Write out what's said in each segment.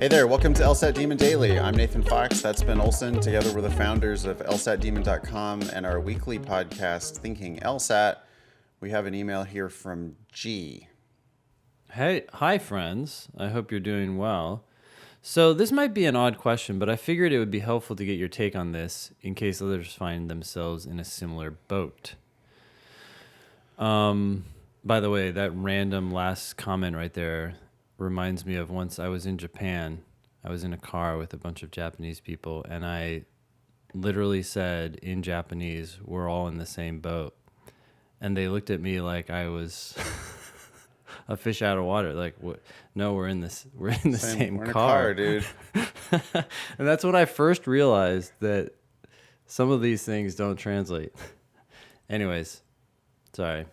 Hey there, welcome to LSAT Demon Daily. I'm Nathan Fox, that's Ben Olson. Together we're the founders of LSATdemon.com and our weekly podcast, Thinking LSAT. We have an email here from G. Hey, hi friends. I hope you're doing well. So this might be an odd question, but I figured it would be helpful to get your take on this in case others find themselves in a similar boat. By the way, that random last comment right there reminds me of once I was in Japan. I was in a car with a bunch of Japanese people, and I literally said in Japanese, "We're all in the same boat." And they looked at me like I was a fish out of water. Like, what? No, we're in the same We're in a car. car, dude. And that's when I first realized that some of these things don't translate. Anyways, sorry,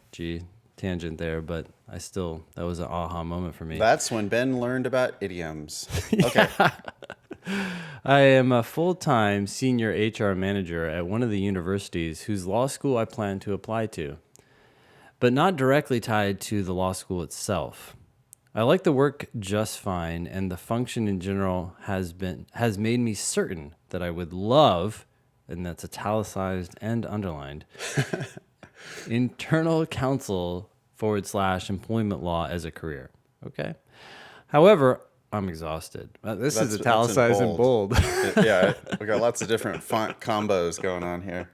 tangent there, but that was an aha moment for me. That's when Ben learned about idioms. Okay. I am a full-time senior HR manager at one of the universities whose law school I plan to apply to, but not directly tied to the law school itself. I like the work just fine, and the function in general has made me certain that I would love, and that's italicized and underlined, internal counsel /employment law as a career. Okay. However, I'm exhausted. This is italicized and bold. Yeah, we got lots of different font combos going on here.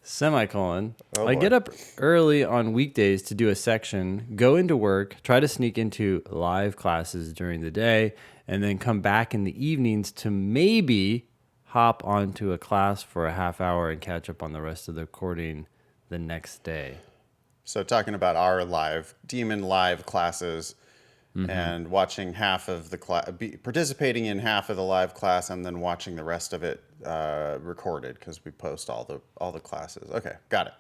Semicolon. Oh, I boy. get up early on weekdays to do a section, go into work, try to sneak into live classes during the day, and then come back in the evenings to maybe hop onto a class for a half hour and catch up on the rest of the recording the next day. So talking about our Demon live classes and watching half of the class, participating in half of the live class and then watching the rest of it recorded because we post all the classes. Okay, got it.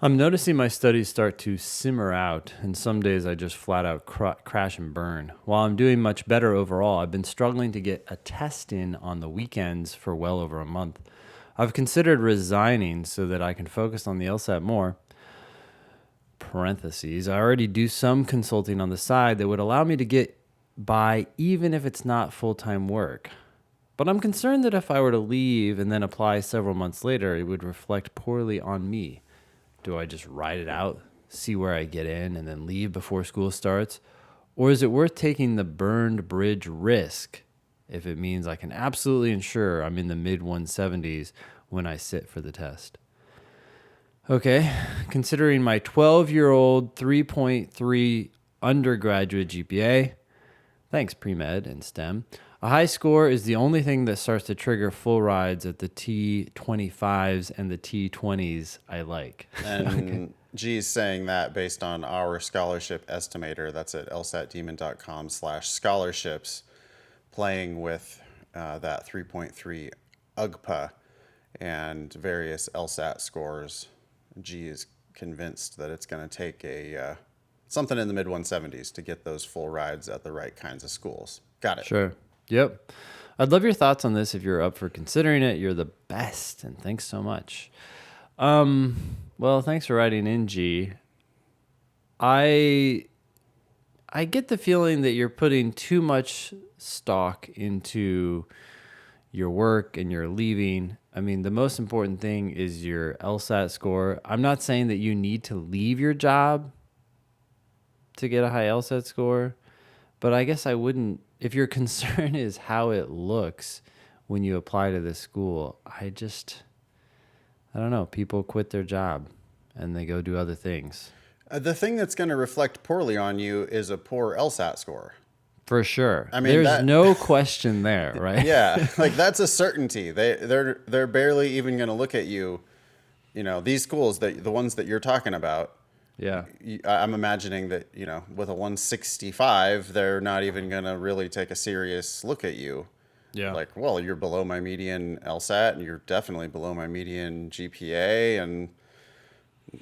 I'm noticing my studies start to simmer out, and some days I just flat out crash and burn. While I'm doing much better overall, I've been struggling to get a test in on the weekends for well over a month. I've considered resigning so that I can focus on the LSAT more. Parentheses, I already do some consulting on the side that would allow me to get by even if it's not full-time work. But I'm concerned that if I were to leave and then apply several months later, it would reflect poorly on me. Do I just ride it out, see where I get in, and then leave before school starts? Or is it worth taking the burned bridge risk if it means I can absolutely ensure I'm in the mid-170s when I sit for the test? Okay, considering my 12-year-old 3.3 undergraduate GPA, thanks pre-med and STEM, a high score is the only thing that starts to trigger full rides at the T25s and the T20s I like. And G's saying that based on our scholarship estimator. That's at lsatdemon.com/scholarships, playing with that 3.3 UGPA and various LSAT scores. G is convinced that it's going to take something in the mid-170s to get those full rides at the right kinds of schools. Got it. Sure. Yep. I'd love your thoughts on this if you're up for considering it. You're the best, and thanks so much. Well, thanks for writing in, G. I get the feeling that you're putting too much stock into your work and you're leaving. I mean, the most important thing is your LSAT score. I'm not saying that you need to leave your job to get a high LSAT score, but I guess I wouldn't. If your concern is how it looks when you apply to this school, I don't know. People quit their job and they go do other things. The thing that's going to reflect poorly on you is a poor LSAT score. For sure. I mean, there's no question there, right? Yeah, like that's a certainty. They're barely even going to look at you. You know, these schools, the ones that you're talking about. Yeah. I'm imagining that, with a 165, they're not even going to really take a serious look at you. Yeah. Like, well, you're below my median LSAT, and you're definitely below my median GPA, and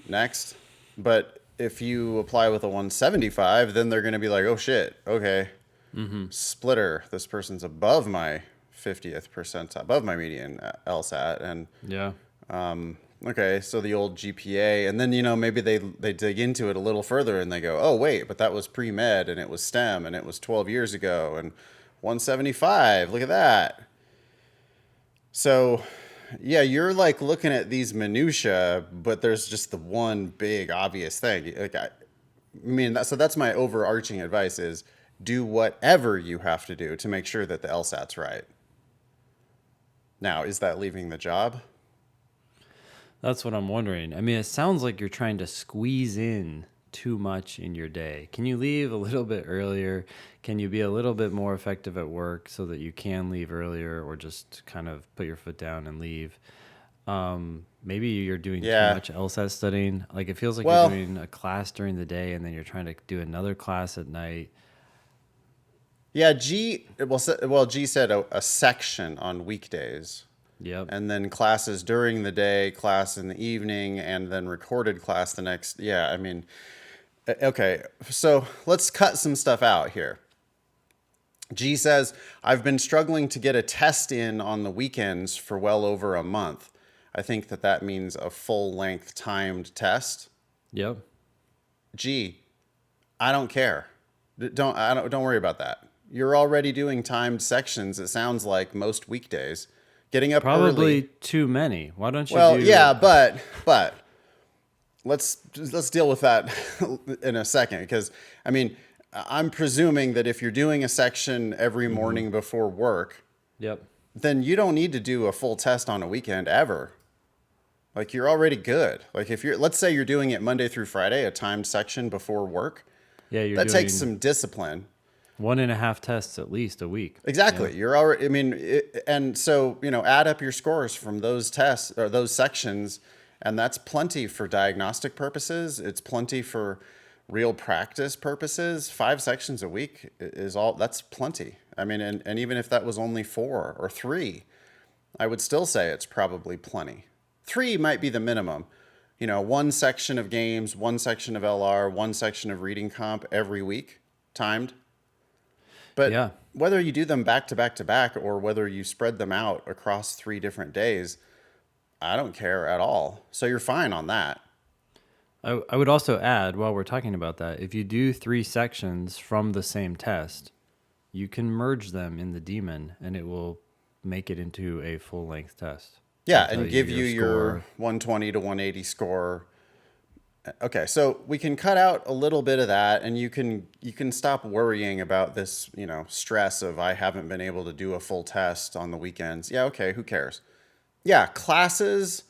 next. But if you apply with a 175, then they're going to be like, oh, shit, okay. Splitter, this person's above my 50th percentile, above my median LSAT, and Yeah. Okay, so the old GPA, and then, maybe they dig into it a little further and they go, oh, wait, but that was pre-med and it was STEM and it was 12 years ago. And 175. Look at that. So, yeah, you're like looking at these minutia, but there's just the one big obvious thing. Like, I mean, so that's my overarching advice: is do whatever you have to do to make sure that the LSAT's right. Now, is that leaving the job? That's what I'm wondering. I mean, it sounds like you're trying to squeeze in too much in your day. Can you leave a little bit earlier? Can you be a little bit more effective at work so that you can leave earlier or just kind of put your foot down and leave? Maybe you're doing too Yeah. much LSAT studying. Like it feels like you're Well, doing a class during the day and then you're trying to do another class at night. yeah. G said a section on weekdays, Yep. and then classes during the day, class in the evening, and then recorded class the next. Yeah, I mean, okay. So let's cut some stuff out here. G says, I've been struggling to get a test in on the weekends for well over a month. I think that means a full length timed test. Yep. G, I don't care. Don't worry about that. You're already doing timed sections. It sounds like most weekdays. Getting up Probably early. too many. Why don't you Well, do yeah, but let's deal with that in a second, because I mean, I'm presuming that if you're doing a section every morning before work, Yep. then you don't need to do a full test on a weekend ever. Like you're already good. Like if let's say you're doing it Monday through Friday, a timed section before work, Yeah, you're that doing takes some discipline. 1.5 tests at least a week. Exactly. You're already, I mean, and so, add up your scores from those tests or those sections, and that's plenty for diagnostic purposes. It's plenty for real practice purposes. 5 sections a week is that's plenty. I mean, and even if that was only 4 or 3, I would still say it's probably plenty. 3 might be the minimum. 1 section of games, 1 section of LR, 1 section of reading comp every week, timed. But Yeah. whether you do them back to back to back or whether you spread them out across 3 different days, I don't care at all. So you're fine on that. I would also add, while we're talking about that, if you do 3 sections from the same test, you can merge them in the daemon and it will make it into a full length test. Yeah, It'll and tell give you your score. 120 to 180 score. Okay, so we can cut out a little bit of that, and you can stop worrying about this, stress of I haven't been able to do a full test on the weekends. Yeah, okay, who cares? Yeah, classes.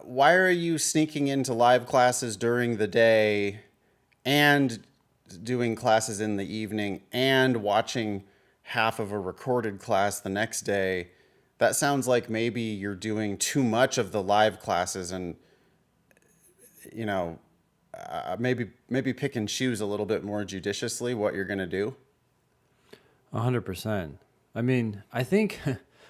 Why are you sneaking into live classes during the day and doing classes in the evening and watching half of a recorded class the next day? That sounds like maybe you're doing too much of the live classes, and you know, maybe pick and choose a little bit more judiciously what you're going to do. 100%. I mean, I think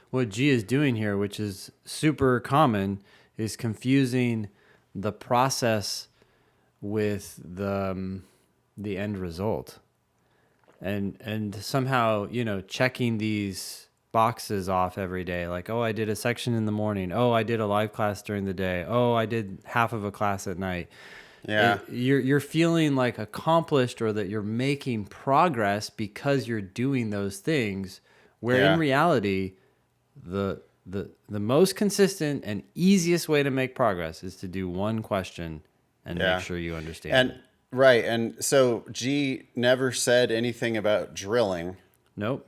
what G is doing here, which is super common, is confusing the process with the end result, and somehow checking these boxes off every day, like, oh, I did a section in the morning, oh, I did a live class during the day, oh, I did half of a class at night. Yeah. You're feeling like accomplished or that you're making progress because you're doing those things, where Yeah. in reality the most consistent and easiest way to make progress is to do one question and Yeah. make sure you understand And it. right. And so G never said anything about drilling, Nope.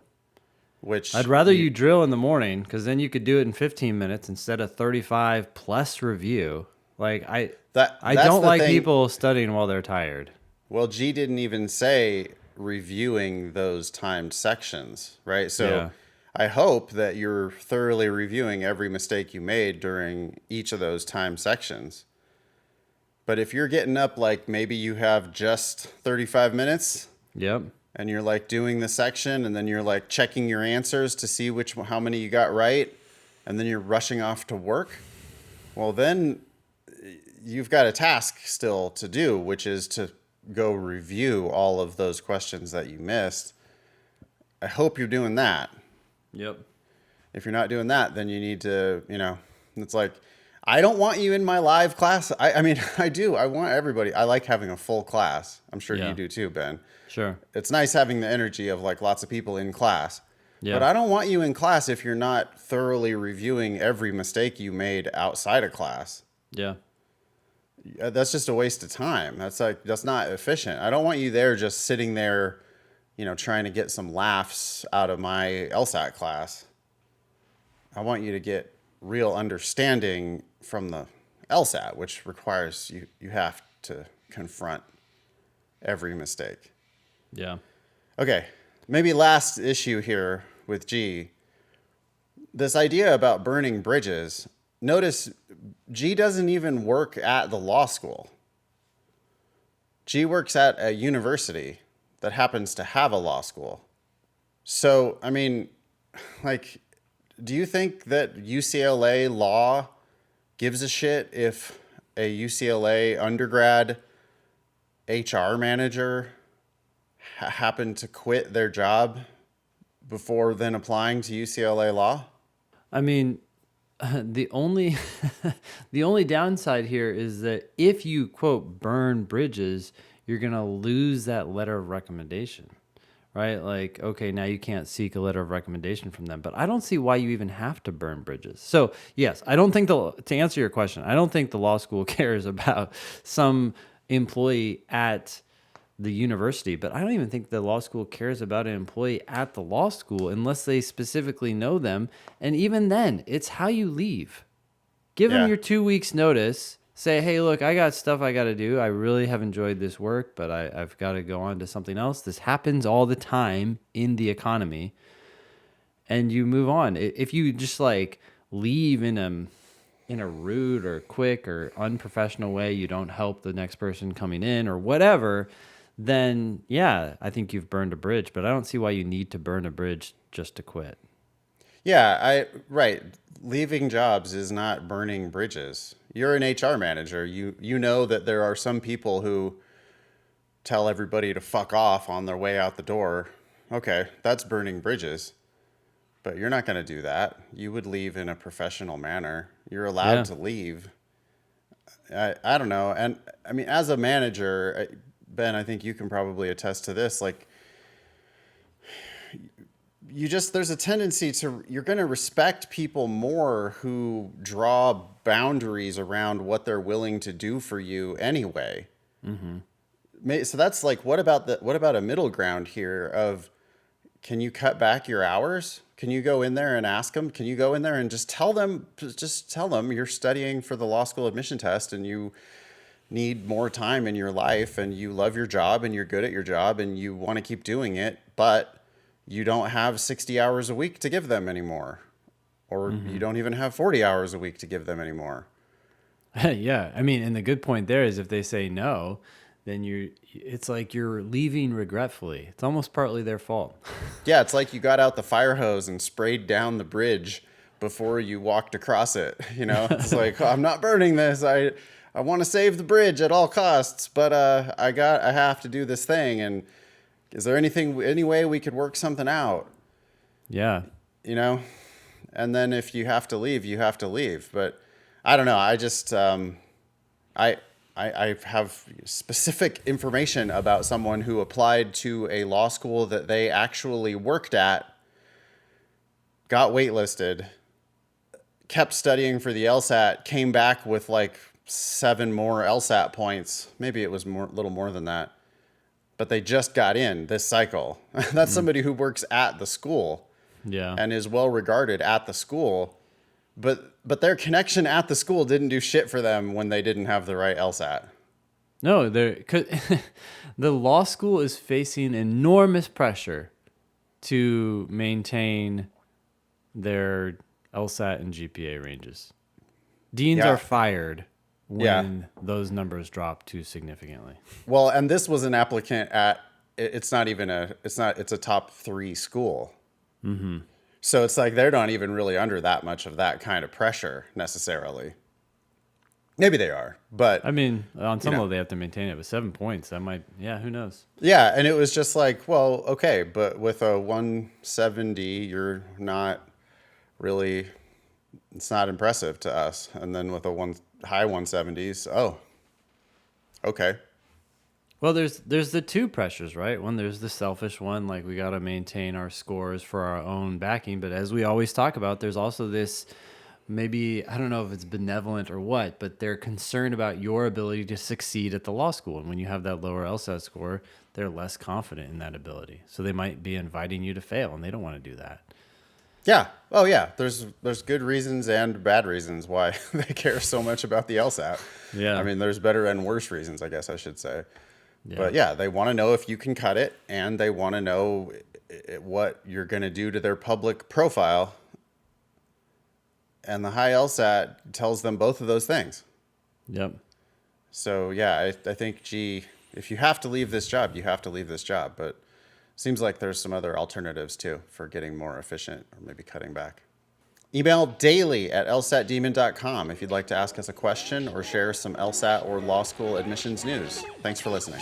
which I'd rather you drill in the morning, because then you could do it in 15 minutes instead of 35 plus review. Like I that's don't the like thing. people studying while they're tired. Well, G didn't even say reviewing those timed sections, right? So Yeah. I hope that you're thoroughly reviewing every mistake you made during each of those timed sections. But if you're getting up, like maybe you have just 35 minutes Yep. and you're like doing the section and then you're like checking your answers to see how many you got right, and then you're rushing off to work, well, then you've got a task still to do, which is to go review all of those questions that you missed. I hope you're doing that. Yep. If you're not doing that, then you need to, it's like, I don't want you in my live class. I mean, I do. I want everybody. I like having a full class. I'm sure Yeah. you do too, Ben. Sure. It's nice having the energy of like lots of people in class. But Yeah. I don't want you in class if you're not thoroughly reviewing every mistake you made outside of class. Yeah. That's just a waste of time. That's not efficient. I don't want you there just sitting there, trying to get some laughs out of my LSAT class. I want you to get real understanding from the LSAT, which requires you have to confront every mistake. Yeah. Okay, maybe last issue here with G. This idea about burning bridges. Notice G doesn't even work at the law school. G works at a university that happens to have a law school. So, I mean, like, do you think that UCLA law gives a shit if a UCLA undergrad HR manager happened to quit their job before then applying to UCLA law? I mean, the only the only downside here is that if you quote burn bridges, you're going to lose that letter of recommendation. Right? Like, okay, now you can't seek a letter of recommendation from them, but I don't see why you even have to burn bridges. So, yes, I don't think to answer your question, I don't think the law school cares about some employee at the university, but I don't even think the law school cares about an employee at the law school unless they specifically know them. And even then, it's how you leave. Give them Yeah. your 2 weeks notice. Say, hey, look, I got stuff I got to do. I really have enjoyed this work, but I've got to go on to something else. This happens all the time in the economy. And you move on. If you just like leave in a rude or quick or unprofessional way, you don't help the next person coming in or whatever, then yeah, I think you've burned a bridge. But I don't see why you need to burn a bridge just to quit. Yeah, right. Leaving jobs is not burning bridges. You're an HR manager. You know that there are some people who tell everybody to fuck off on their way out the door. Okay, that's burning bridges. But you're not going to do that. You would leave in a professional manner. You're allowed Yeah. to leave. I don't know. And I mean, as a manager, Ben, I think you can probably attest to this. Like, there's a tendency you're going to respect people more who draw boundaries around what they're willing to do for you anyway. So that's like, what about a middle ground here of, can you cut back your hours? Can you go in there and ask them? Can you go in there and just tell them you're studying for the law school admission test and you need more time in your life and you love your job and you're good at your job and you want to keep doing it, but you don't have 60 hours a week to give them anymore, or you don't even have 40 hours a week to give them anymore. Yeah. I mean, and the good point there is if they say no, then it's like you're leaving regretfully. It's almost partly their fault. Yeah, it's like you got out the fire hose and sprayed down the bridge before you walked across it. It's like, oh, I'm not burning this. I want to save the bridge at all costs, but I have to do this thing. And is there any way we could work something out? Yeah. And then if you have to leave, you have to leave. But I don't know. I just I have specific information about someone who applied to a law school that they actually worked at, got waitlisted, kept studying for the LSAT, came back with like 7 more LSAT points. Maybe it was a little more than that. But they just got in this cycle. That's somebody who works at the school. Yeah. And is well regarded at the school. But their connection at the school didn't do shit for them when they didn't have the right LSAT. No, the law school is facing enormous pressure to maintain their LSAT and GPA ranges. Deans Yeah. are fired when Yeah. those numbers drop too significantly. Well, and this was an applicant at, it's a top 3 school. Mm-hmm. So it's like they're not even really under that much of that kind of pressure necessarily. Maybe they are, but I mean, on some know. level, they have to maintain it with 7 points. That might, yeah, who knows? yeah. And it was just like, well, okay, but with a 170, you're not really, it's not impressive to us. And then with a high 170s, oh, okay. Well, there's the two pressures, right? One, there's the selfish one, like we got to maintain our scores for our own backing. But as we always talk about, there's also this, maybe, I don't know if it's benevolent or what, but they're concerned about your ability to succeed at the law school. And when you have that lower LSAT score, they're less confident in that ability. So they might be inviting you to fail, and they don't want to do that. Yeah. Oh, yeah. There's good reasons and bad reasons why they care so much about the LSAT. Yeah. I mean, there's better and worse reasons, I guess I should say. Yeah. But yeah, they want to know if you can cut it, and they want to know what you're going to do to their public profile. And the high LSAT tells them both of those things. Yep. So yeah, I think, gee, if you have to leave this job, you have to leave this job. But seems like there's some other alternatives too for getting more efficient or maybe cutting back. Email daily@lsatdemon.com if you'd like to ask us a question or share some LSAT or law school admissions news. Thanks for listening.